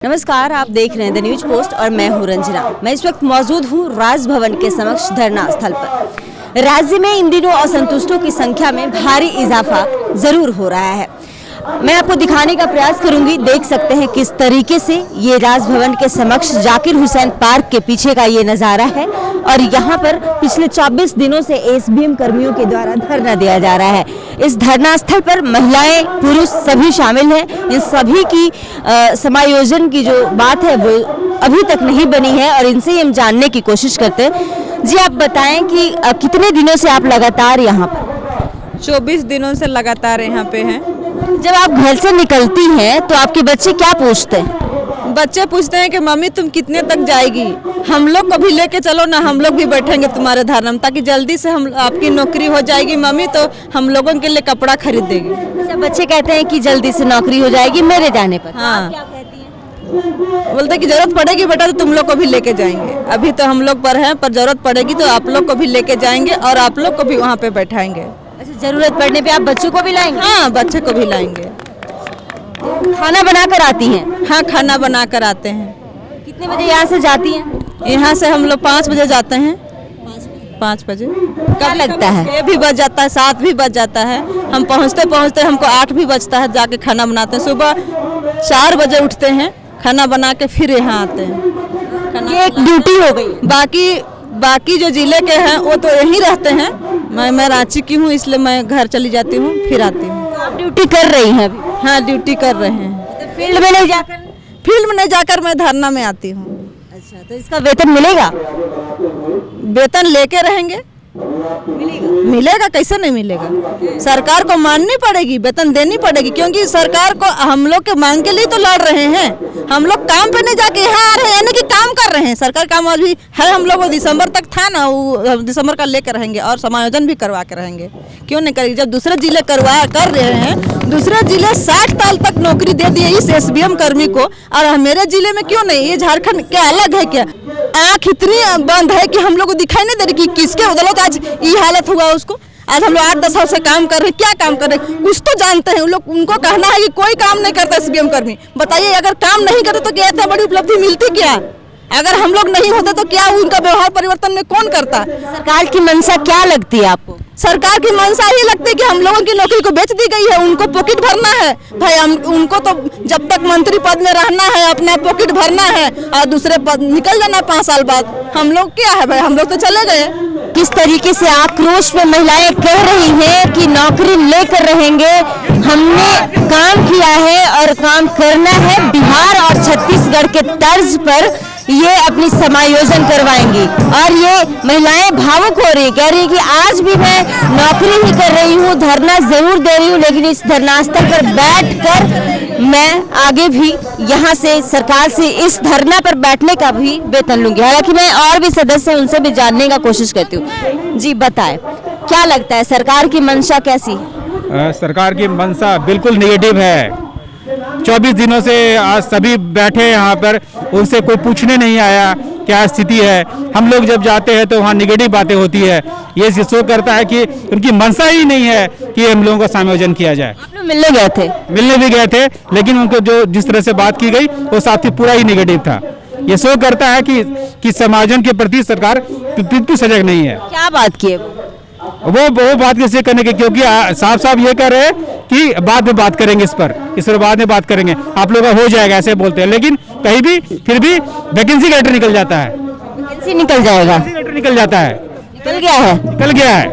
नमस्कार, आप देख रहे हैं द न्यूज पोस्ट और मैं हूं रंजना। मैं इस वक्त मौजूद हूं राजभवन के समक्ष धरना स्थल पर। राज्य में इन दिनों असंतुष्टों की संख्या में भारी इजाफा जरूर हो रहा है। मैं आपको दिखाने का प्रयास करूंगी। देख सकते हैं किस तरीके से ये राजभवन के समक्ष जाकिर हुसैन पार्क के पीछे का ये नज़ारा है और यहाँ पर पिछले 24 दिनों से एसबीएम कर्मियों के द्वारा धरना दिया जा रहा है। इस धरना स्थल पर महिलाएं पुरुष सभी शामिल हैं। इन सभी की समायोजन की जो बात है वो अभी तक नहीं बनी है और इनसे ही हम जानने की कोशिश करते हैं। जी, आप बताएं कि कितने दिनों से आप लगातार यहाँ पर? 24 दिनों से लगातार यहाँ पे हैं। जब आप घर से निकलती हैं तो आपके बच्चे क्या पूछते हैं? बच्चे पूछते हैं कि मम्मी तुम कितने तक जाएगी, हम लोग को भी लेके चलो ना, हम लोग भी बैठेंगे तुम्हारे धरना में ताकि जल्दी से हम आपकी नौकरी हो जाएगी मम्मी, तो हम लोगों के लिए कपड़ा खरीद देगी। अच्छा, बच्चे कहते हैं कि जल्दी से नौकरी हो जाएगी मेरे जाने पर। हाँ, क्या कहती हैं? बोलते कि जरूरत पड़ेगी बेटा तो तुम लोग को भी लेके जाएंगे। अभी तो हम लोग पर हैं, पर जरूरत पड़ेगी तो आप लोग को भी लेके जाएंगे और आप लोग को भी वहाँ पे बैठाएंगे। अच्छा, जरूरत पड़ने पे आप बच्चों को भी लाएंगे? हाँ, बच्चे को भी लाएंगे। खाना बनाकर आती हैं? हाँ, खाना बना कर आते हैं। कितने बजे यहाँ से जाती हैं? यहाँ से हम लोग 5 बजे जाते हैं। 5 बजे क्या लगता है? 6 भी बज जाता है, 7 भी बज जाता है। हम पहुँचते पहुँचते हमको 8 भी बजता है। जाके खाना बनाते हैं। सुबह 4 बजे उठते हैं, खाना बना के फिर यहाँ आते हैं। ये एक ड्यूटी हो गई। बाकी जो जिले के हैं वो तो यहीं रहते हैं। मैं रांची की हूँ, इसलिए मैं घर चली जाती हूँ, फिर आती हूँ। आप ड्यूटी कर रही हैं अभी? हाँ, ड्यूटी कर रहे हैं। तो फील्ड में नहीं जाकर? फील्ड में नहीं जाकर मैं धरना में आती हूँ। अच्छा, तो इसका वेतन मिलेगा? वेतन लेके रहेंगे। मिलेगा कैसे नहीं मिलेगा? सरकार को माननी पड़ेगी, वेतन देनी पड़ेगी, क्योंकि सरकार को हम लोग के मांग के लिए तो लड़ रहे हैं। हम लोग काम पे नहीं जाके यहाँ आ रहे हैं, यानी कि काम कर रहे हैं। सरकार काम अभी है, हम लोग दिसंबर तक था ना, वो दिसंबर का लेकर रहेंगे और समायोजन भी करवा के रहेंगे। क्यों नहीं करेगी? जब दूसरे जिले कर रहे हैं, दूसरे जिले 60 साल तक नौकरी दे दिए इस एसबीएम कर्मी को, और मेरे जिले में क्यों नहीं? ये झारखंड क्या अलग है क्या? आँख इतनी बंद है कि हम लोग को दिखाई नहीं दे रही कि किसके बदौलत आज ये हालत हुआ उसको। आज हम लोग 8-10 साल से काम कर रहे हैं। क्या काम कर रहे हैं? कुछ तो जानते हैं। उनको कहना है कि कोई काम नहीं करता एसबीएम कर्मी। बताइए, अगर काम नहीं करते तो क्या इतना बड़ी उपलब्धि मिलती क्या? अगर हम लोग नहीं होते तो क्या उनका व्यवहार परिवर्तन में कौन करता? सरकार की मंशा क्या लगती है आपको? सरकार की मंशा ये लगती है कि हम लोगों की नौकरी को बेच दी गई है, उनको पॉकेट भरना है। भाई उनको तो जब तक मंत्री पद में रहना है, अपना पॉकेट भरना है और दूसरे पद निकल जाना 5 साल बाद। हम लोग क्या है भाई, हम लोग तो चले गए। किस तरीके से आक्रोश में महिलाएं कह रही हैं कि नौकरी लेकर रहेंगे, हमने काम किया है और काम करना है। बिहार और छत्तीसगढ़ के तर्ज पर ये अपनी समायोजन करवाएंगी और ये महिलाएं भावुक हो रही, कह रही कि आज भी मैं नौकरी ही कर रही हूँ, धरना जरूर दे रही हूँ, लेकिन इस धरना स्थल पर बैठकर मैं आगे भी यहाँ से सरकार से इस धरना पर बैठने का भी वेतन लूंगी। हालांकि मैं और भी सदस्य हैं, उनसे भी जानने का कोशिश करती हूँ। जी बताएं, क्या लगता है सरकार की मंशा कैसी है? सरकार की मंशा बिल्कुल नेगेटिव है। 24 दिनों से आज सभी बैठे यहाँ पर, उनसे कोई पूछने नहीं आया क्या स्थिति है। हम लोग जब जाते हैं तो वहाँ नेगेटिव बातें होती है। ये शो करता है कि उनकी मंशा ही नहीं है कि हम लोगों का समायोजन किया जाए। आप लोग मिलने गए थे? मिलने भी गए थे, लेकिन उनको जो जिस तरह से बात की गई वो साथी पूरा ही नेगेटिव था। ये शो करता है कि समायोजन के प्रति सरकार बिल्कुल सजग नहीं है। क्या बात की है वो बात कैसे करने की? क्योंकि साफ साफ ये कह रहे हैं कि बाद में बात करेंगे, इस पर बाद में बात करेंगे, आप लोग का हो जाएगा, ऐसे बोलते हैं। लेकिन कहीं भी फिर भी वैकेंसी लेटर निकल जाता है। वैकेंसी निकल जाएगा? लेटर निकल जाता है, निकल गया है।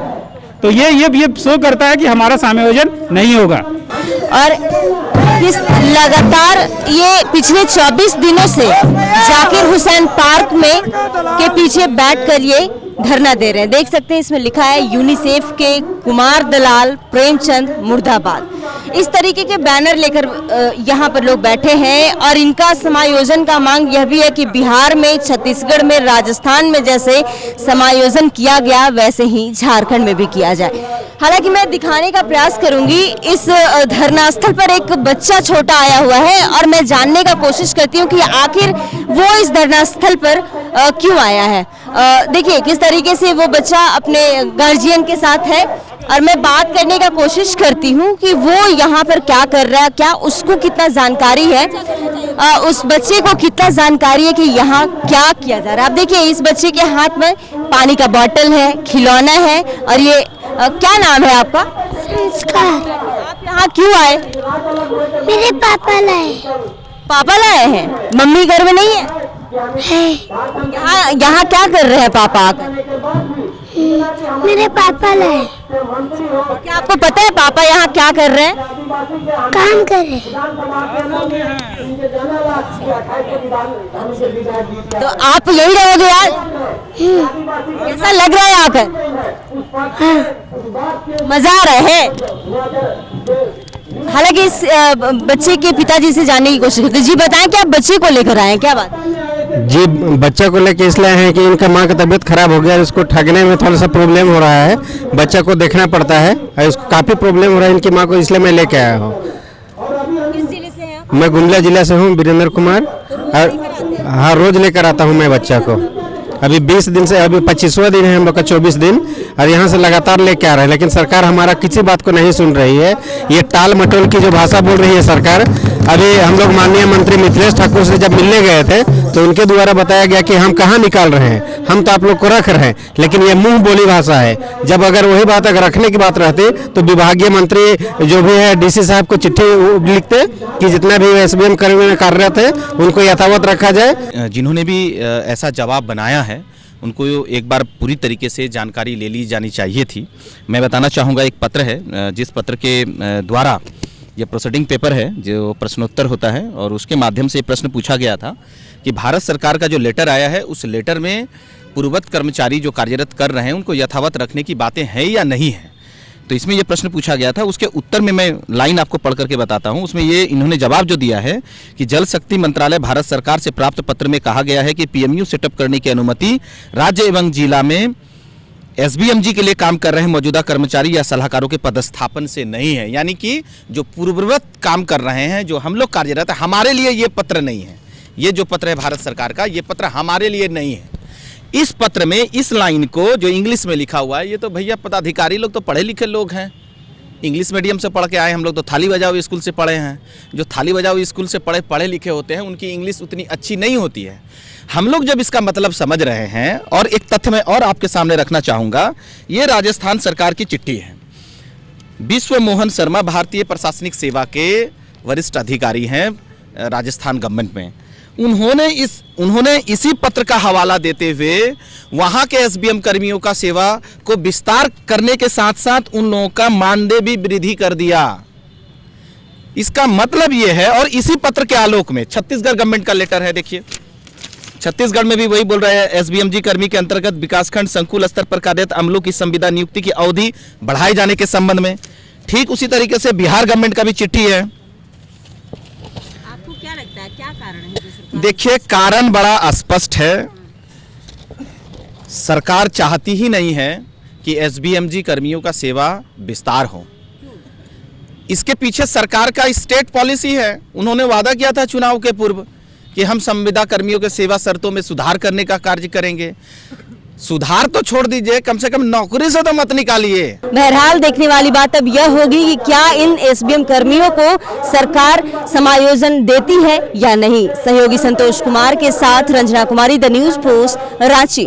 तो ये शो करता है कि हमारा समायोजन नहीं होगा। और इस लगातार ये पिछले 24 दिनों से जाकिर हुसैन पार्क में के पीछे बैठकर ये धरना दे रहे हैं। देख सकते हैं इसमें लिखा है यूनिसेफ के कुमार दलाल प्रेमचंद मुर्दाबाद। इस तरीके के बैनर लेकर यहाँ पर लोग बैठे हैं और इनका समायोजन का मांग यह भी है कि बिहार में, छत्तीसगढ़ में, राजस्थान में जैसे समायोजन किया गया वैसे ही झारखंड में भी किया जाए। हालांकि मैं दिखाने का प्रयास करूंगी, इस धरना स्थल पर एक बच्चा छोटा आया हुआ है और मैं जानने का कोशिश करती हूँ कि आखिर वो इस धरना स्थल पर क्यों आया है। देखिए किस तरीके से वो बच्चा अपने गार्जियन के साथ है। और मैं बात करने का कोशिश करती हूँ कि वो यहाँ पर क्या कर रहा है, क्या उसको कितना जानकारी है, उस बच्चे को कितना जानकारी है कि यहाँ क्या किया जा रहा है। आप देखिए इस बच्चे के हाथ में पानी का बोतल है, खिलौना है, और ये क्या नाम है आपका? संस्कार। आप यहाँ क्यों आए? मेरे पापा लाए पापा लाए हैं, मम्मी घर में नहीं है? हैं। यहाँ क्या कर रहे हैं पापा आकर? मेरे पापा लाए क्या आपको पता है पापा यहाँ क्या कर रहे हैं? काम करे। तो आप यही रहोगे आज? कैसा लग रहा है आकर? मजा आ रहा है? हालांकि इस बच्चे के पिताजी से जानने की कोशिश करते। जी बताएं कि आप बच्चे को लेकर आए हैं, क्या बात? जी बच्चा को लेके इसलिए हैं कि इनका माँ का तबीयत खराब हो गया, इसको ठगने में थोड़ा सा प्रॉब्लम हो रहा है, बच्चा को देखना पड़ता है और इसको काफ़ी प्रॉब्लम हो रहा है इनकी माँ को, इसलिए मैं लेके आया हूँ। किस जिले से हैं आप? मैं गुमला जिला से हूँ, वीरेंद्र कुमार। और हाँ, रोज़ लेकर आता हूँ मैं बच्चा को। अभी 20 दिन से, अभी 25वां दिन है हम लोग का, 24 दिन, और यहाँ से लगातार लेके आ रहे हैं, लेकिन सरकार हमारा किसी बात को नहीं सुन रही है। ये टाल मटोल की जो भाषा बोल रही है सरकार। अभी हम लोग माननीय मंत्री मिथिलेश ठाकुर से जब मिलने गए थे तो उनके द्वारा बताया गया कि हम कहाँ निकाल रहे हैं, हम तो आप लोग को रख रहे हैं, लेकिन ये मुंह बोली भाषा है। जब अगर वही बात अगर रखने की बात रहती तो विभागीय मंत्री जो भी है डीसी साहब को चिट्ठी लिखते कि जितना भी एसबीएम कर्मी कार्यरत है उनको यथावत रखा जाए। जिन्होंने भी ऐसा जवाब बनाया है उनको एक बार पूरी तरीके से जानकारी ले ली जानी चाहिए थी। मैं बताना चाहूँगा, एक पत्र है जिस पत्र के द्वारा ये प्रोसीडिंग पेपर है जो प्रश्नोत्तर होता है, और उसके माध्यम से प्रश्न पूछा गया था कि भारत सरकार का जो लेटर आया है उस लेटर में पूर्ववत कर्मचारी जो कार्यरत कर रहे हैं उनको यथावत रखने की बातें हैं या नहीं है। तो इसमें ये प्रश्न पूछा गया था, उसके उत्तर में मैं लाइन आपको पढ़ करके बताता हूँ। उसमें ये इन्होंने जवाब जो दिया है कि जल शक्ति मंत्रालय भारत सरकार से प्राप्त पत्र में कहा गया है कि पीएमयू सेटअप करने की अनुमति राज्य एवं जिला में एसबीएमजी के लिए काम कर रहे मौजूदा कर्मचारी या सलाहकारों के पदस्थापन से नहीं है। यानी कि जो पूर्ववत काम कर रहे हैं, जो हम लोग कार्यरत है, हमारे लिए ये पत्र नहीं है। ये जो पत्र है भारत सरकार का, ये पत्र हमारे लिए नहीं है। इस पत्र में इस लाइन को जो इंग्लिश में लिखा हुआ है, ये तो भैया पदाधिकारी लोग तो पढ़े लिखे लोग हैं, इंग्लिश मीडियम से पढ़ के आए। हम लोग तो थाली बजाओ स्कूल से पढ़े हैं। जो थाली बजाओ स्कूल से पढ़े लिखे होते हैं उनकी इंग्लिश उतनी अच्छी नहीं होती है। हम लोग जब इसका मतलब समझ रहे हैं, और एक तथ्य मैं और आपके सामने रखना चाहूँगा, ये राजस्थान सरकार की चिट्ठी है। विश्व मोहन शर्मा भारतीय प्रशासनिक सेवा के वरिष्ठ अधिकारी हैं राजस्थान गवर्नमेंट में। उन्होंने इसी पत्र का हवाला देते हुए वहां के एसबीएम कर्मियों का सेवा को विस्तार करने के साथ साथ उन लोगों का मानदेय भी वृद्धि कर दिया। इसका मतलब यह है, और इसी पत्र के आलोक में छत्तीसगढ़ गवर्नमेंट का लेटर है, देखिए छत्तीसगढ़ में भी वही बोल रहे हैं, एसबीएमजी कर्मी के अंतर्गत विकासखंड संकुल स्तर पर कार्यरत अमलों की संविदा नियुक्ति की अवधि बढ़ाए जाने के संबंध में। ठीक उसी तरीके से बिहार गवर्नमेंट का भी चिट्ठी है। आपको क्या लगता है क्या कारण है? देखिए, कारण बड़ा स्पष्ट है। सरकार चाहती ही नहीं है कि एसबीएमजी कर्मियों का सेवा विस्तार हो। इसके पीछे सरकार का स्टेट पॉलिसी है। उन्होंने वादा किया था चुनाव के पूर्व कि हम संविदा कर्मियों के सेवा शर्तों में सुधार करने का कार्य करेंगे। सुधार तो छोड़ दीजिए, कम से कम नौकरी से तो मत निकालिए। बहरहाल देखने वाली बात अब यह होगी कि क्या इन एसबीएम कर्मियों को सरकार समायोजन देती है या नहीं। सहयोगी संतोष कुमार के साथ रंजना कुमारी, द न्यूज़ पोस्ट, रांची।